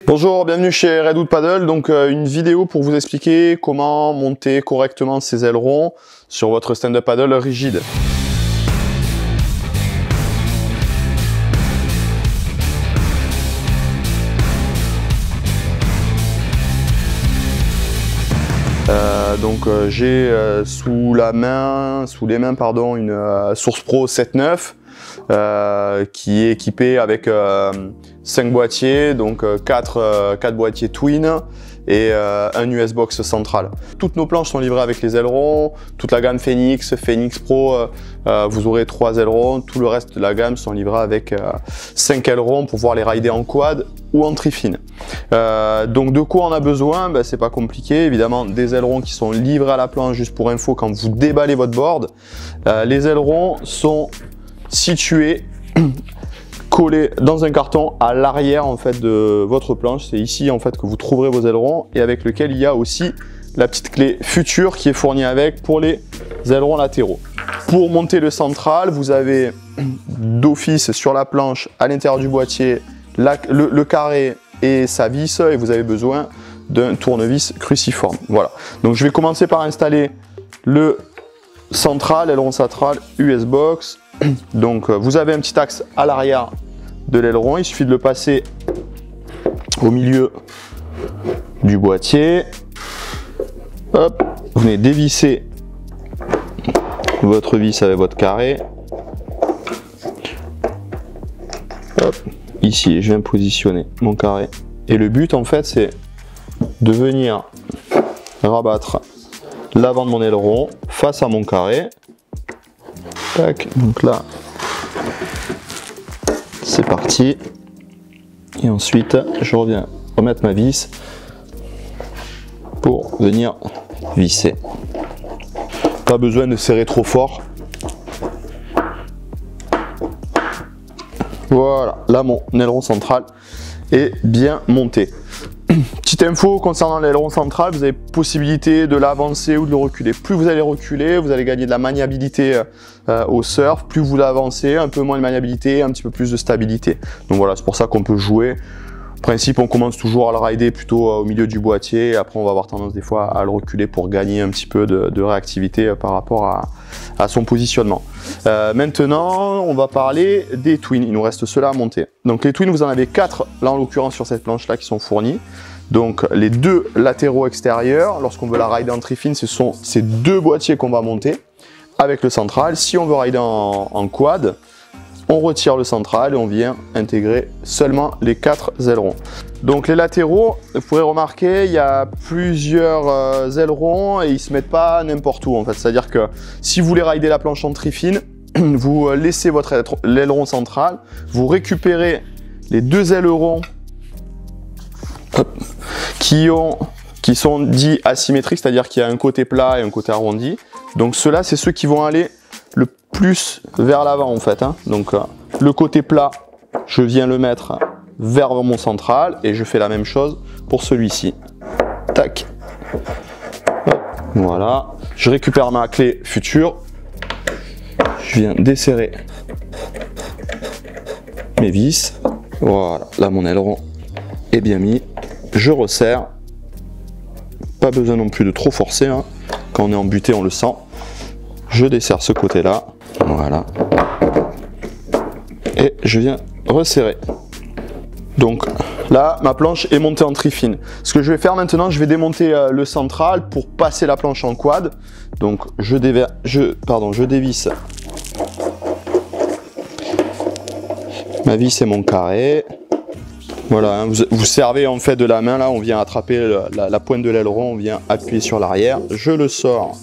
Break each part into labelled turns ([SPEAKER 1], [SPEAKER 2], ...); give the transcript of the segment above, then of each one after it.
[SPEAKER 1] Bonjour, bienvenue chez Redwood Paddle. Donc une vidéo pour vous expliquer comment monter correctement ces ailerons sur votre stand-up paddle rigide. J'ai sous les mains une Source Pro 7.9 qui est équipée avec 5 boîtiers, donc 4 boîtiers Twin et un US Box central. Toutes nos planches sont livrées avec les ailerons, toute la gamme Phoenix Pro, vous aurez 3 ailerons, tout le reste de la gamme sont livrés avec 5 ailerons pour pouvoir les rider en quad ou en trifine. Donc de quoi on a besoin? C'est pas compliqué, évidemment des ailerons qui sont livrés à la planche. Juste pour info, quand vous déballez votre board, les ailerons sont situés collés dans un carton à l'arrière en fait de votre planche. C'est ici en fait que vous trouverez vos ailerons et avec lequel il y a aussi la petite clé Future qui est fournie avec pour les ailerons latéraux. Pour monter le central, vous avez d'office sur la planche à l'intérieur du boîtier le carré et sa vis, et vous avez besoin d'un tournevis cruciforme. Voilà. Donc je vais commencer par installer le central, aileron central US Box. Donc vous avez un petit axe à l'arrière de l'aileron, il suffit de le passer au milieu du boîtier. Hop, vous venez dévisser votre vis avec votre carré. Hop, ici je viens positionner mon carré. Et le but en fait c'est de venir rabattre l'avant de mon aileron face à mon carré. Tac, donc là c'est parti, et ensuite je reviens remettre ma vis pour venir visser. Pas besoin de serrer trop fort. Voilà, là mon aileron central est bien monté. Petite info concernant l'aileron central, vous avez possibilité de l'avancer ou de le reculer. Plus vous allez reculer, vous allez gagner de la maniabilité au surf. Plus vous l'avancez, un peu moins de maniabilité, un petit peu plus de stabilité. Donc voilà, c'est pour ça qu'on peut jouer. En principe, on commence toujours à le rider plutôt au milieu du boîtier. Et après, on va avoir tendance des fois à le reculer pour gagner un petit peu de réactivité par rapport à son positionnement. Maintenant, on va parler des twins. Il nous reste ceux-là à monter. Donc les twins, vous en avez 4, là en l'occurrence sur cette planche-là, qui sont fournis. Donc les 2 latéraux extérieurs, lorsqu'on veut la rider en trifine, ce sont ces 2 boîtiers qu'on va monter avec le central. Si on veut rider en quad, on retire le central et on vient intégrer seulement les 4 ailerons. Donc les latéraux, vous pourrez remarquer, il y a plusieurs ailerons et ils ne se mettent pas n'importe où en fait. C'est-à-dire que si vous voulez rider la planche en trifine, vous laissez l'aileron central, vous récupérez les 2 ailerons qui sont dits asymétriques, c'est-à-dire qu'il y a un côté plat et un côté arrondi. Donc ceux-là, c'est ceux qui vont aller le plus vers l'avant en fait. Donc le côté plat, je viens le mettre vers mon central et je fais la même chose pour celui-ci. Tac. Hop. Voilà. Je récupère ma clé Future. Je viens desserrer mes vis. Voilà. Là, mon aileron est bien mis. Je resserre. Pas besoin non plus de trop forcer. Quand on est en butée, on le sent. Je desserre ce côté-là. Voilà. Et je viens resserrer. Donc là, ma planche est montée en trifine. Ce que je vais faire maintenant, je vais démonter le central pour passer la planche en quad. Donc je dévisse ma vis et mon carré. Voilà, vous servez en fait de la main, là on vient attraper la pointe de l'aileron, on vient appuyer sur l'arrière. Je le sors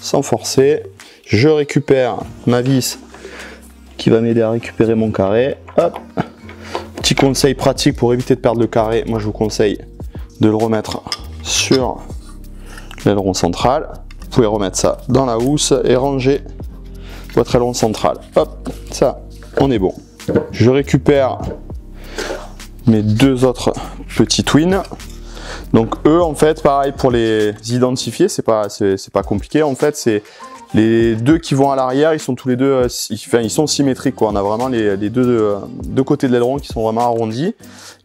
[SPEAKER 1] sans forcer. Je récupère ma vis qui va m'aider à récupérer mon carré. Hop. Petit conseil pratique pour éviter de perdre le carré, moi je vous conseille de le remettre sur l'aileron central. Vous pouvez remettre ça dans la housse et ranger votre aileron central. Hop, ça, on est bon. Je récupère mes 2 autres petits twins. Donc eux, en fait, pareil pour les identifier, c'est pas compliqué. En fait, c'est Les deux qui vont à l'arrière, ils sont tous les deux, ils sont symétriques quoi. On a vraiment les deux côtés de l'aileron qui sont vraiment arrondis.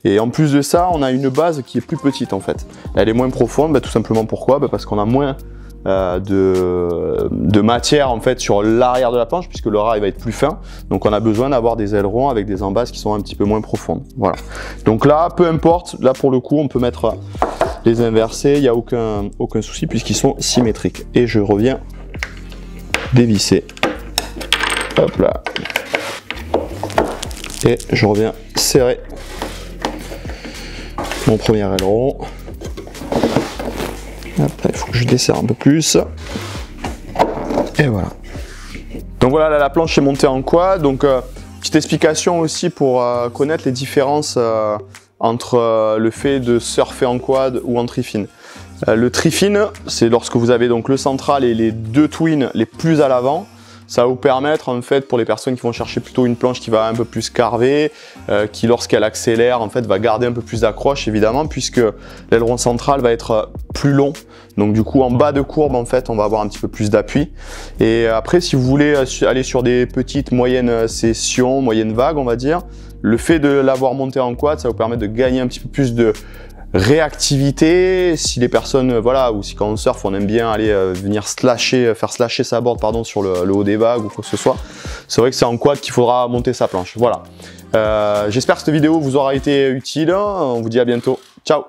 [SPEAKER 1] Et en plus de ça, on a une base qui est plus petite en fait. Elle est moins profonde, bah, tout simplement pourquoi, bah, parce qu'on a moins de matière en fait sur l'arrière de la planche, puisque le rail va être plus fin. Donc on a besoin d'avoir des ailerons avec des embases qui sont un petit peu moins profondes. Voilà. Donc là, peu importe, là pour le coup, on peut mettre les inversés, il n'y a aucun souci puisqu'ils sont symétriques. Et je reviens dévisser. Hop là. Et je reviens serrer mon premier aileron. Après, il faut que je desserre un peu plus. Et voilà. Donc voilà, là, la planche est montée en quad. Donc, petite explication aussi pour connaître les différences entre le fait de surfer en quad ou en tri-fin. Le tri-fin, c'est lorsque vous avez donc le central et les deux twins les plus à l'avant. Ça va vous permettre, en fait, pour les personnes qui vont chercher plutôt une planche qui va un peu plus carver, qui lorsqu'elle accélère, en fait, va garder un peu plus d'accroche, évidemment, puisque l'aileron central va être plus long. Donc, du coup, en bas de courbe, en fait, on va avoir un petit peu plus d'appui. Et après, si vous voulez aller sur des petites, moyennes sessions, moyennes vagues, on va dire, le fait de l'avoir monté en quad, ça va vous permettre de gagner un petit peu plus de réactivité. Si les personnes, voilà, ou si quand on surfe, on aime bien aller venir faire slasher sa board, pardon, sur le haut des vagues ou quoi que ce soit, c'est vrai que c'est en quad qu'il faudra monter sa planche. Voilà. J'espère que cette vidéo vous aura été utile. On vous dit à bientôt. Ciao.